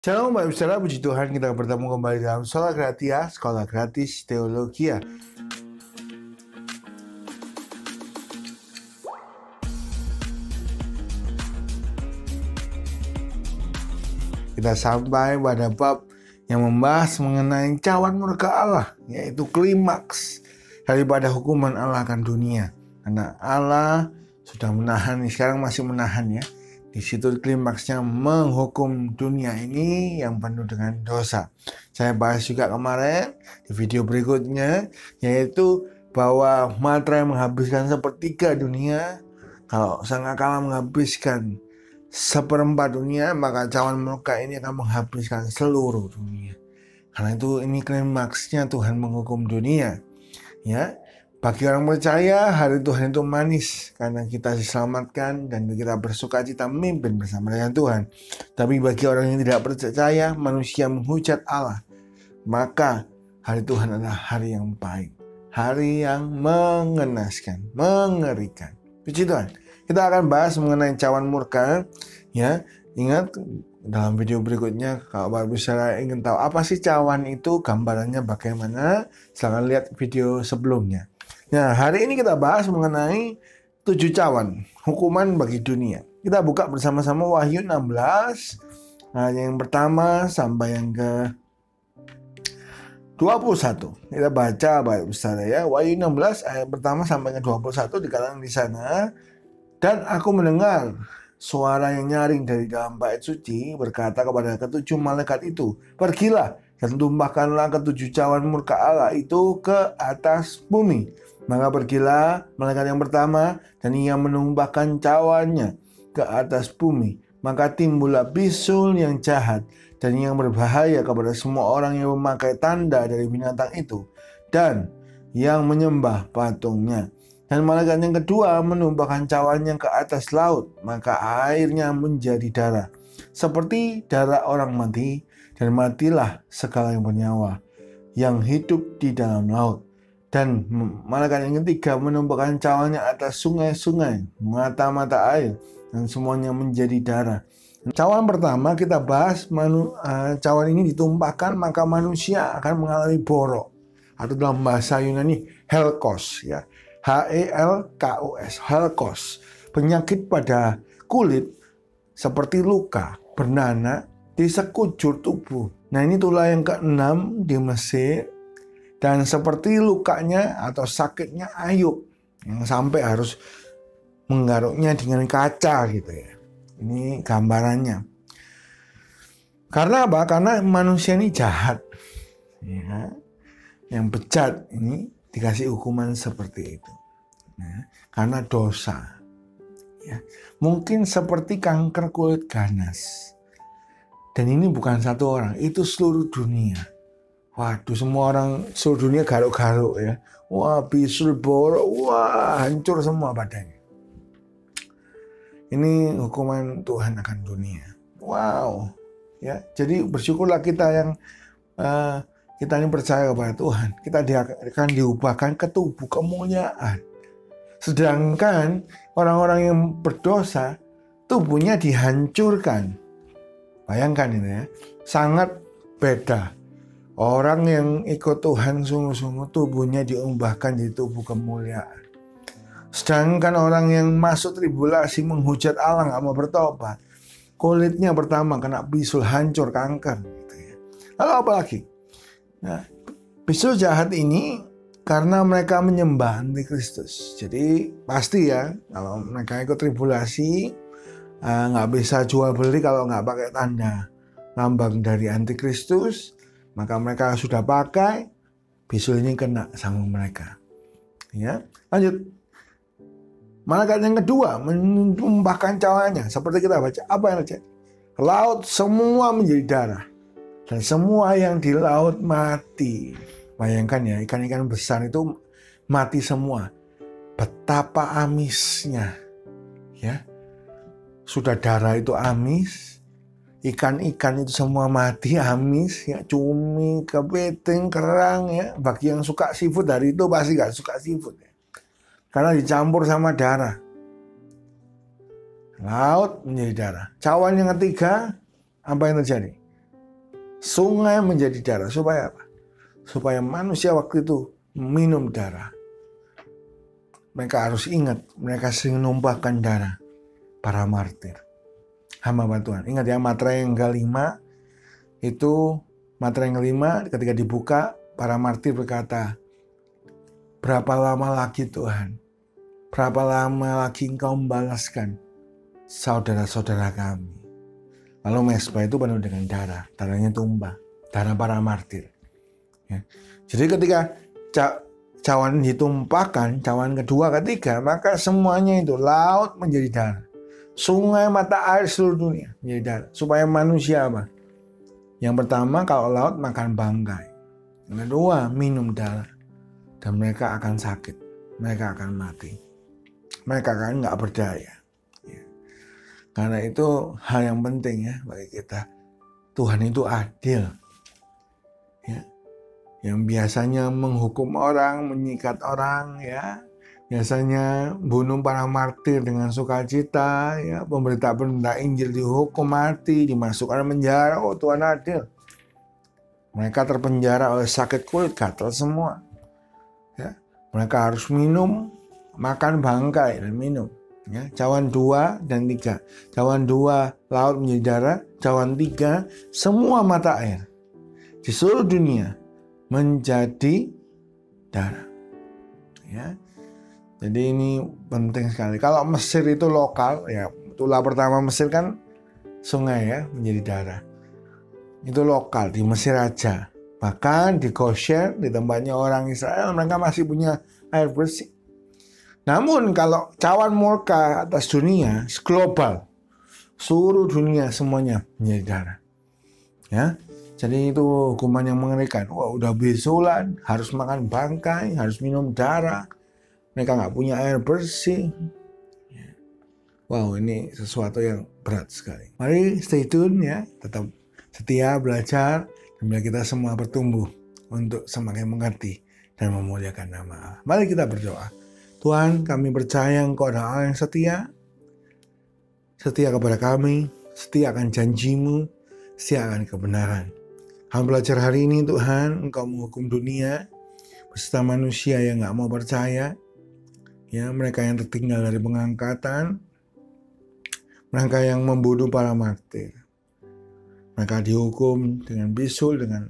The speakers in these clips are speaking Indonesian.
Shalom Bapak Saudara, puji Tuhan kita bertemu kembali dalam Sola Gratia, Sekolah Gratis Teologia. Kita sampai pada bab yang membahas mengenai cawan murka Allah, yaitu klimaks daripada hukuman Allah akan dunia. Karena Allah sudah menahan, sekarang masih menahan ya. Di situ klimaksnya menghukum dunia ini yang penuh dengan dosa. Saya bahas juga kemarin di video berikutnya, yaitu bahwa materai menghabiskan sepertiga dunia. Kalau sangkakala menghabiskan seperempat dunia, maka cawan murka ini akan menghabiskan seluruh dunia. Karena itu ini klimaksnya Tuhan menghukum dunia. Ya. Bagi orang percaya, hari Tuhan itu manis karena kita diselamatkan dan kita bersuka cita memimpin bersama dengan Tuhan. Tapi bagi orang yang tidak percaya, manusia menghujat Allah, maka hari Tuhan adalah hari yang pahit, hari yang mengenaskan, mengerikan. Puji Tuhan. Kita akan bahas mengenai cawan murka. Ya, ingat dalam video berikutnya, kalau Bapak Ibu Saudara ingin tahu apa sih cawan itu, gambarannya bagaimana, silahkan lihat video sebelumnya. Nah, hari ini kita bahas mengenai 7 cawan, hukuman bagi dunia. Kita buka bersama-sama Wahyu 16, yang pertama sampai yang ke 21. Kita baca Bapak Ibu Saudara ya. Wahyu 16 ayat pertama sampai ke 21 dikatakan di sana, dan aku mendengar suara yang nyaring dari dalam bait suci berkata kepada ketujuh malaikat itu, pergilah dan tumpahkanlah ketujuh cawan murka Allah itu ke atas bumi. Maka pergilah malaikat yang pertama dan ia menumpahkan cawannya ke atas bumi. Maka timbullah bisul yang jahat dan yang berbahaya kepada semua orang yang memakai tanda dari binatang itu dan yang menyembah patungnya. Dan malaikat yang kedua menumpahkan cawannya ke atas laut, maka airnya menjadi darah, seperti darah orang mati, dan matilah segala yang bernyawa yang hidup di dalam laut. Dan malaikat yang ketiga menumpahkan cawannya atas sungai-sungai, mata-mata air, dan semuanya menjadi darah. Cawan pertama kita bahas, cawan ini ditumpahkan maka manusia akan mengalami borok, atau dalam bahasa Yunani helkos ya. Helkos, helkos, penyakit pada kulit seperti luka, bernanah di sekujur tubuh. Nah, ini tulah yang ke-6 di Mesir, dan seperti lukanya atau sakitnya Ayub yang sampai harus menggaruknya dengan kaca gitu ya. Ini gambarannya. Karena apa? Karena manusia ini jahat, ya. Yang bejat ini dikasih hukuman seperti itu, ya, karena dosa. Ya. Mungkin seperti kanker kulit ganas. Dan ini bukan satu orang, itu seluruh dunia. Waduh, semua orang seluruh dunia garuk-garuk ya. Wah, bisul borok, wah, hancur semua badannya. Ini hukuman Tuhan akan dunia. Wow, ya. Jadi bersyukurlah kita yang kita ini percaya kepada Tuhan. Kita akan diubahkan ke tubuh kemuliaan. Sedangkan orang-orang yang berdosa, tubuhnya dihancurkan. Bayangkan ini ya, sangat beda. Orang yang ikut Tuhan sungguh-sungguh tubuhnya diubahkan jadi tubuh kemuliaan. Sedangkan orang yang masuk tribulasi menghujat Allah gak mau bertobat, kulitnya pertama kena bisul, hancur, kanker gitu ya. Lalu apa lagi? Nah, bisul jahat ini karena mereka menyembah antikristus. Jadi pasti ya, kalau mereka ikut tribulasi gak bisa jual beli kalau gak pakai tanda lambang dari antikristus. Maka mereka sudah pakai, bisul ini kena sama mereka. Ya, lanjut. Malaikat yang kedua menumpahkan cawannya. Seperti kita baca, apa yang terjadi? Laut semua menjadi darah. Dan semua yang di laut mati. Bayangkan ya, ikan-ikan besar itu mati semua. Betapa amisnya. Ya, sudah darah itu amis. Ikan-ikan itu semua mati, amis, ya, cumi, kepiting, kerang, ya. Bagi yang suka seafood dari itu pasti gak suka seafood, ya. Karena dicampur sama darah. Laut menjadi darah. Cawan yang ketiga, apa yang terjadi? Sungai menjadi darah. Supaya apa? Supaya manusia waktu itu minum darah. Mereka harus ingat, mereka sering numpahkan darah para martir. Hamba Tuhan. Ingat ya, materai yang kelima itu, materai yang kelima ketika dibuka, para martir berkata, berapa lama lagi Tuhan? Berapa lama lagi Engkau membalaskan saudara-saudara kami? Lalu mezbah itu penuh dengan darah. Darahnya tumpah. Darah para martir. Ya. Jadi ketika cawan ditumpahkan, cawan kedua, ketiga, maka semuanya itu laut menjadi darah. Sungai, mata air seluruh dunia menjadi darah. Supaya manusia apa? Yang pertama, kalau laut makan bangkai. Yang kedua, minum darah. Dan mereka akan sakit. Mereka akan mati. Mereka akan nggak berdaya. Ya. Karena itu hal yang penting ya bagi kita. Tuhan itu adil. Ya. Yang biasanya menghukum orang, menyikat orang, ya. Biasanya bunuh para martir dengan sukacita, ya. Pemberita-pemberita Injil dihukum mati, dimasukkan penjara. Oh, Tuhan adil. Mereka terpenjara oleh sakit kulit, gatal semua. Ya. Mereka harus minum, makan bangkai dan minum. Ya, cawan 2 dan 3. Cawan 2 laut menjadi darah, cawan 3 semua mata air di seluruh dunia menjadi darah. Ya. Jadi ini penting sekali. Kalau Mesir itu lokal, ya tulah pertama Mesir kan sungai ya menjadi darah. Itu lokal di Mesir aja. Bahkan di Goshen, di tempatnya orang Israel, mereka masih punya air bersih. Namun kalau cawan murka atas dunia, global, seluruh dunia semuanya menjadi darah. Ya, jadi itu hukuman yang mengerikan. Wah, udah besulan, harus makan bangkai, harus minum darah. Mereka nggak punya air bersih. Wow, ini sesuatu yang berat sekali. Mari stay tune ya, tetap setia belajar. Biar kita semua bertumbuh untuk semakin mengerti dan memuliakan nama Allah. Mari kita berdoa. Tuhan, kami percaya Engkau adalah Allah yang setia. Setia kepada kami, setia akan janjimu, setia akan kebenaran. Kami belajar hari ini Tuhan, Engkau menghukum dunia beserta manusia yang gak mau percaya. Ya, mereka yang tertinggal dari pengangkatan, mereka yang membunuh para martir. Mereka dihukum dengan bisul, dengan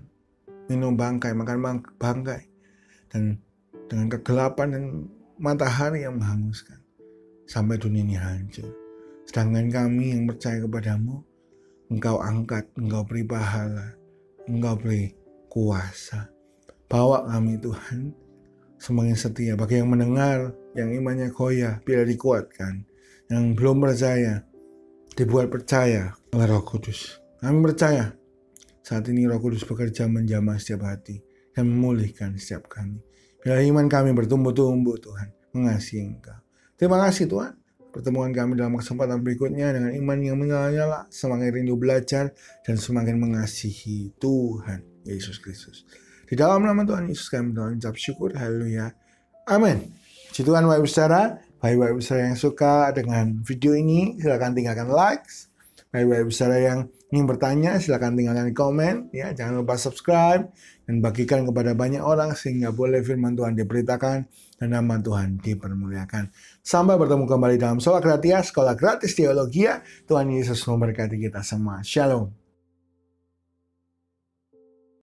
minum bangkai, makan bangkai. Dan dengan kegelapan dan matahari yang menghanguskan. Sampai dunia ini hancur. Sedangkan kami yang percaya kepadamu, Engkau angkat, Engkau beri pahala, Engkau beri kuasa. Bawa kami Tuhan, semakin setia. Bagi yang mendengar, yang imannya goyah, bila dikuatkan. Yang belum percaya, dibuat percaya oleh Roh Kudus. Kami percaya saat ini Roh Kudus bekerja menjamah setiap hati dan memulihkan setiap kami. Bila iman kami bertumbuh-tumbuh Tuhan, mengasihi Engkau. Terima kasih Tuhan. Pertemuan kami dalam kesempatan berikutnya dengan iman yang menyala-nyala, semakin rindu belajar dan semakin mengasihi Tuhan Yesus Kristus. Di dalam nama Tuhan Yesus kami mengucap syukur. Haleluya. Amin. Puji Tuhan Bapak Saudara. Bapak Saudara yang suka dengan video ini, silakan tinggalkan likes. Bapak Saudara yang ingin bertanya, silakan tinggalkan di komen. Ya, jangan lupa subscribe dan bagikan kepada banyak orang sehingga boleh firman Tuhan diberitakan dan nama Tuhan dipermuliakan. Sampai bertemu kembali dalam Sola Gratia, Sekolah Gratis Teologia. Tuhan Yesus memberkati kita semua. Shalom.